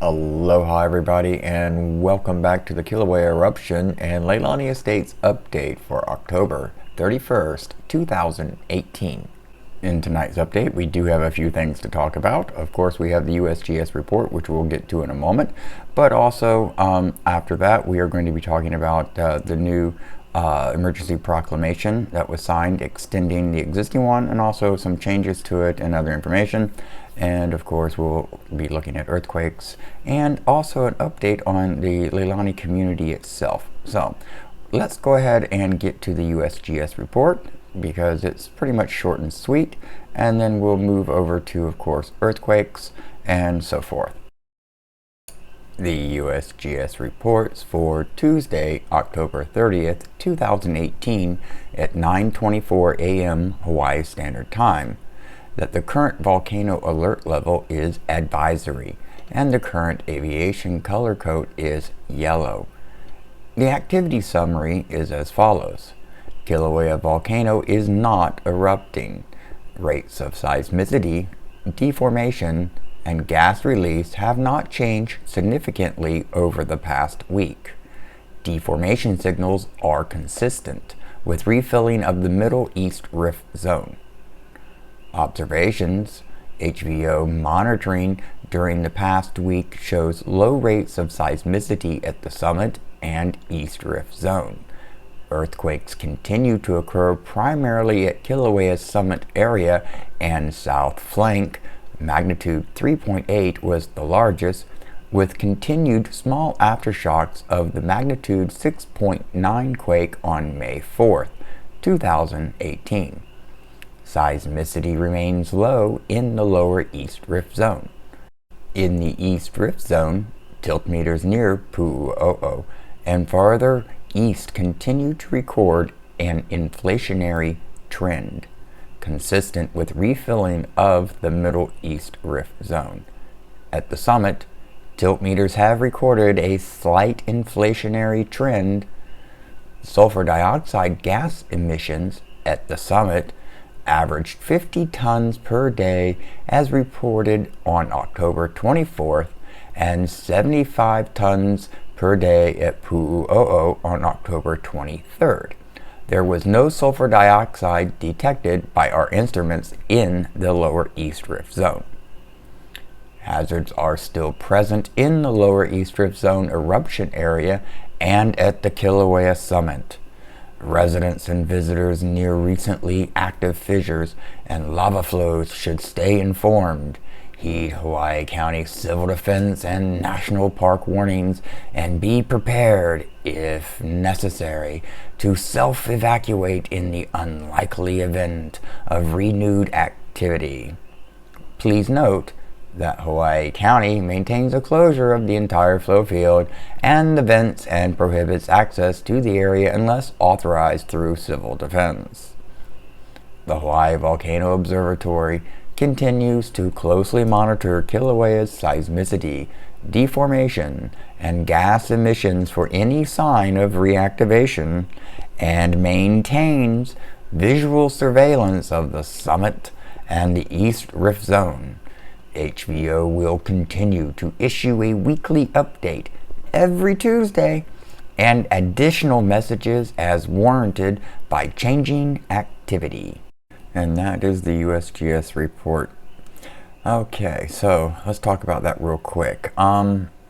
Aloha everybody, and welcome back to the Kilauea Eruption and Leilani Estates update for October 31st, 2018. In tonight's update, we do have a few things to talk about. Of course, we have the USGS report, which we'll get to in a moment, but also after that, we are going to be talking about the new emergency proclamation that was signed, extending the existing one, and also some changes to it and other information. And of course, we'll be looking at earthquakes and also an update on the Leilani community itself. So let's go ahead and get to the USGS report because it's pretty much short and sweet. And then we'll move over to, of course, earthquakes and so forth. The USGS reports for Tuesday, October 30th, 2018 at 9:24 a.m. Hawaii Standard Time that the current volcano alert level is advisory and the current aviation color code is yellow. The activity summary is as follows. Kilauea volcano is not erupting. Rates of seismicity, deformation, and gas release have not changed significantly over the past week. Deformation signals are consistent with refilling of the Middle East Rift Zone. Observations, HVO monitoring during the past week shows low rates of seismicity at the summit and East Rift Zone. Earthquakes continue to occur primarily at Kilauea's summit area and south flank. Magnitude 3.8 was the largest, with continued small aftershocks of the magnitude 6.9 quake on May 4th, 2018. Seismicity remains low in the lower East Rift Zone. In the East Rift Zone, tilt meters near Pu'u'o'o and farther east continue to record an inflationary trend, consistent with refilling of the Middle East Rift Zone. At the summit, tilt meters have recorded a slight inflationary trend. Sulfur dioxide gas emissions at the summit averaged 50 tons per day as reported on October 24th and 75 tons per day at Pu'u'o'o on October 23rd. There was no sulfur dioxide detected by our instruments in the lower East Rift Zone. Hazards are still present in the lower East Rift Zone eruption area and at the Kilauea summit. Residents and visitors near recently active fissures and lava flows should stay informed, heed Hawaii County Civil Defense and National Park warnings, and be prepared, if necessary, to self-evacuate in the unlikely event of renewed activity. Please note that Hawaii County maintains a closure of the entire flow field and the vents and prohibits access to the area unless authorized through civil defense. The Hawaii Volcano Observatory continues to closely monitor Kilauea's seismicity, deformation, and gas emissions for any sign of reactivation and maintains visual surveillance of the summit and the East Rift Zone. HVO will continue to issue a weekly update every Tuesday and additional messages as warranted by changing activity. And that is the USGS report. Okay, so let's talk about that real quick.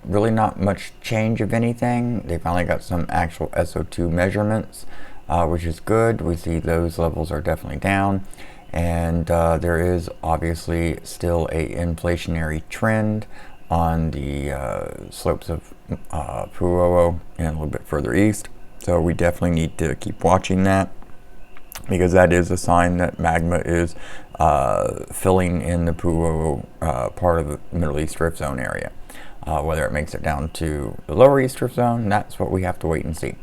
Really not much change of anything. They finally got some actual SO2 measurements, which is good. We see those levels are definitely down. And there is obviously still a inflationary trend on the slopes of Pu'u'o'o and a little bit further east. So we definitely need to keep watching that because that is a sign that magma is filling in the Pu'u'o'o part of the Middle East Rift Zone area. Whether it makes it down to the lower East Rift Zone, that's what we have to wait and see.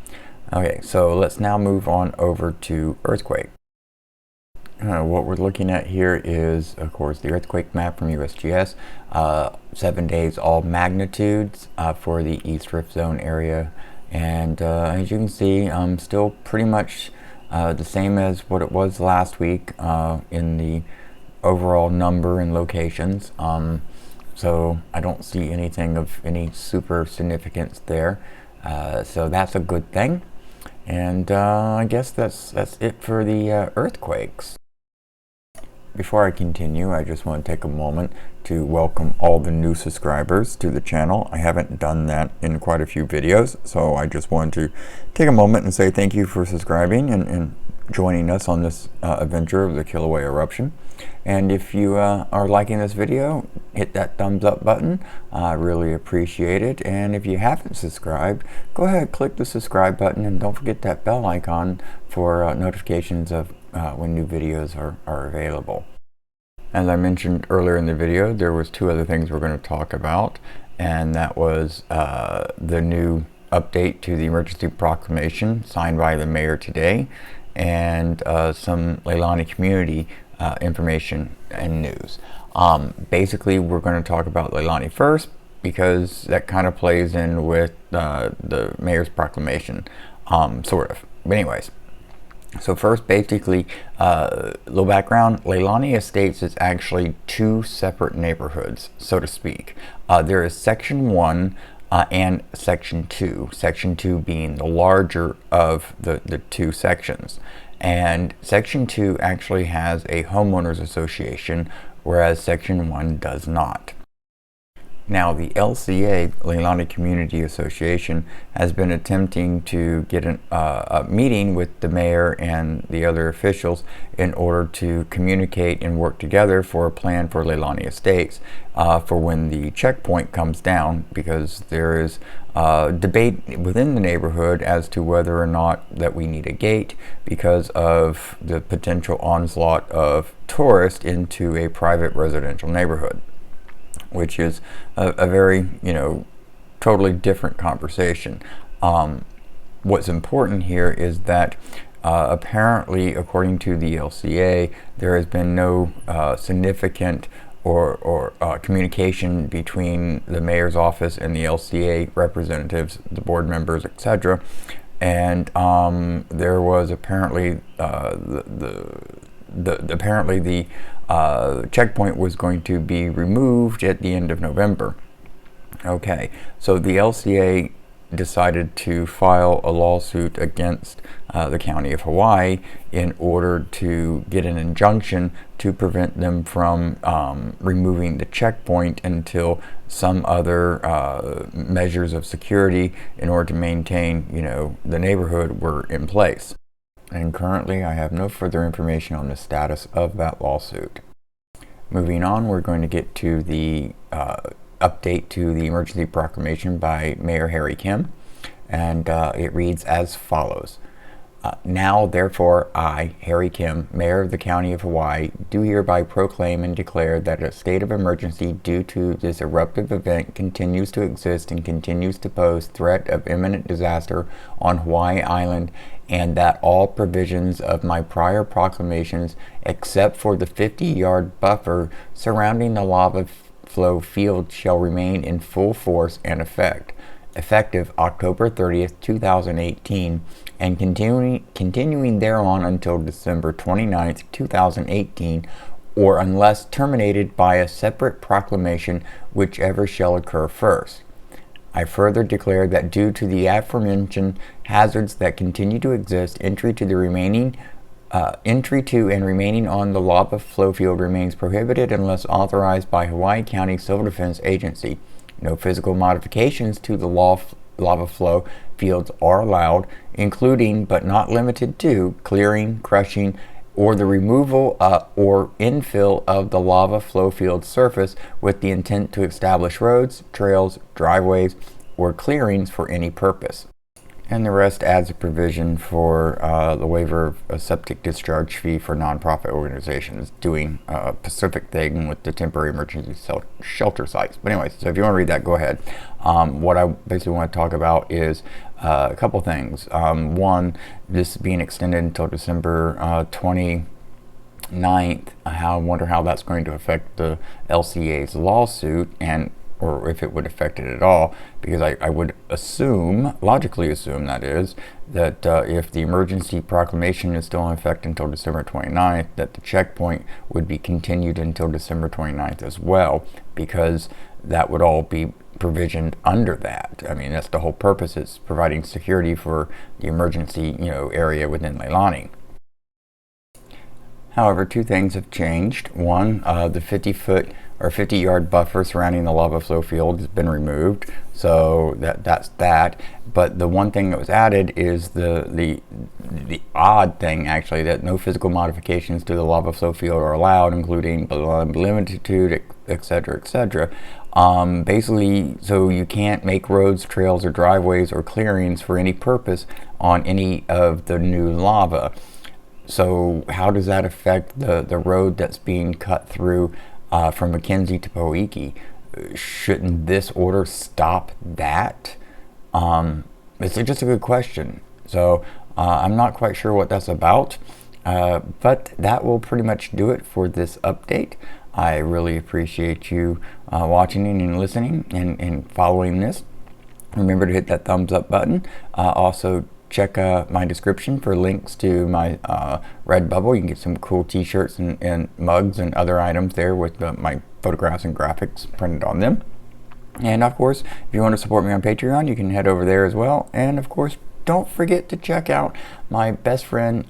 Okay, so let's now move on over to earthquake. What we're looking at here is, of course, the earthquake map from USGS. 7 days, all magnitudes for the East Rift Zone area. And as you can see, still pretty much the same as what it was last week in the overall number and locations. so I don't see anything of any super significance there. So that's a good thing. And I guess that's it for the earthquakes. Before I continue, I just want to take a moment to welcome all the new subscribers to the channel. I haven't done that in quite a few videos, so I just wanted to take a moment and say thank you for subscribing and joining us on this adventure of the Kilauea Eruption. And if you are liking this video, hit that thumbs up button. I really appreciate it. And if you haven't subscribed, go ahead, click the subscribe button, and don't forget that bell icon for notifications of when new videos are available. As I mentioned earlier in the video, there was two other things we're going to talk about, and that was the new update to the emergency proclamation signed by the mayor today, and some Leilani community information and news. Basically, we're going to talk about Leilani first because that kind of plays in with the mayor's proclamation, sort of. But anyways, so first, basically, little background, Leilani Estates is actually two separate neighborhoods, so to speak. There is Section 1 and Section 2, Section 2 being the larger of the two sections. And Section 2 actually has a homeowners association, whereas Section 1 does not. Now, the LCA, Leilani Community Association, has been attempting to get a meeting with the mayor and the other officials in order to communicate and work together for a plan for Leilani Estates for when the checkpoint comes down, because there is debate within the neighborhood as to whether or not that we need a gate because of the potential onslaught of tourists into a private residential neighborhood, which is a very, totally different conversation. What's important here is that apparently, according to the LCA, there has been no significant or communication between the mayor's office and the LCA representatives, the board members, etc. And there was apparently the checkpoint was going to be removed at the end of November. Okay, so the LCA decided to file a lawsuit against the county of Hawaii in order to get an injunction to prevent them from removing the checkpoint until some other measures of security in order to maintain, the neighborhood were in place. And currently I have no further information on the status of that lawsuit. Moving on, we're going to get to the update to the emergency proclamation by Mayor Harry Kim, and it reads as follows. Now, therefore, I, Harry Kim, Mayor of the County of Hawaii, do hereby proclaim and declare that a state of emergency due to this eruptive event continues to exist and continues to pose threat of imminent disaster on Hawaii Island, and that all provisions of my prior proclamations, except for the 50-yard buffer surrounding the lava flow field, shall remain in full force and effect, effective October 30th, 2018, and continuing thereon until December 29th, 2018, or unless terminated by a separate proclamation, whichever shall occur first. I further declare that due to the aforementioned hazards that continue to exist, entry to and remaining on the lava flow field remains prohibited unless authorized by Hawaii County Civil Defense Agency. No physical modifications to the lava flow fields are allowed, including but not limited to clearing, crushing, or the removal or infill of the lava flow field surface with the intent to establish roads, trails, driveways, or clearings for any purpose. And the rest adds a provision for the waiver of a septic discharge fee for nonprofit organizations doing a specific thing with the temporary emergency shelter sites. But anyways, so if you want to read that, go ahead. What I basically want to talk about is a couple things. One, this being extended until December 29th. I wonder how that's going to affect the LCA's lawsuit, and or if it would affect it at all, because I would assume, logically assume that is, that if the emergency proclamation is still in effect until December 29th, that the checkpoint would be continued until December 29th as well, because that would all be provisioned under that. I mean, that's the whole purpose, is providing security for the emergency, area within Leilani. However, two things have changed. One, the 50-foot or 50-yard buffer surrounding the lava flow field has been removed, so that's that. But the one thing that was added is the odd thing, actually, that no physical modifications to the lava flow field are allowed, including limited, etc., etc. Basically, so you can't make roads, trails, or driveways or clearings for any purpose on any of the new lava. So how does that affect the road that's being cut through from McKenzie to Poiki? Shouldn't this order stop that? It's just a good question. So I'm not quite sure what that's about, but that will pretty much do it for this update. I really appreciate you watching and listening and following this. Remember to hit that thumbs up button. Also, check my description for links to my Redbubble. You can get some cool t-shirts and mugs and other items there with my photographs and graphics printed on them. And of course, if you want to support me on Patreon, you can head over there as well. And of course, don't forget to check out my best friend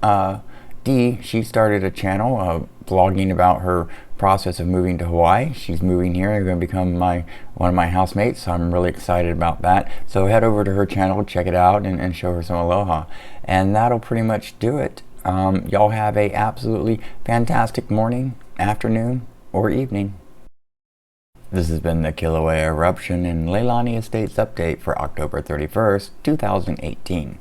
Dee. She started a channel vlogging about her process of moving to Hawaii. She's moving here and going to become one of my housemates, so I'm really excited about that. So head over to her channel, check it out, and show her some aloha. And that'll pretty much do it. Y'all have a absolutely fantastic morning, afternoon, or evening. This has been the Kilauea Eruption and Leilani Estates update for October 31st, 2018.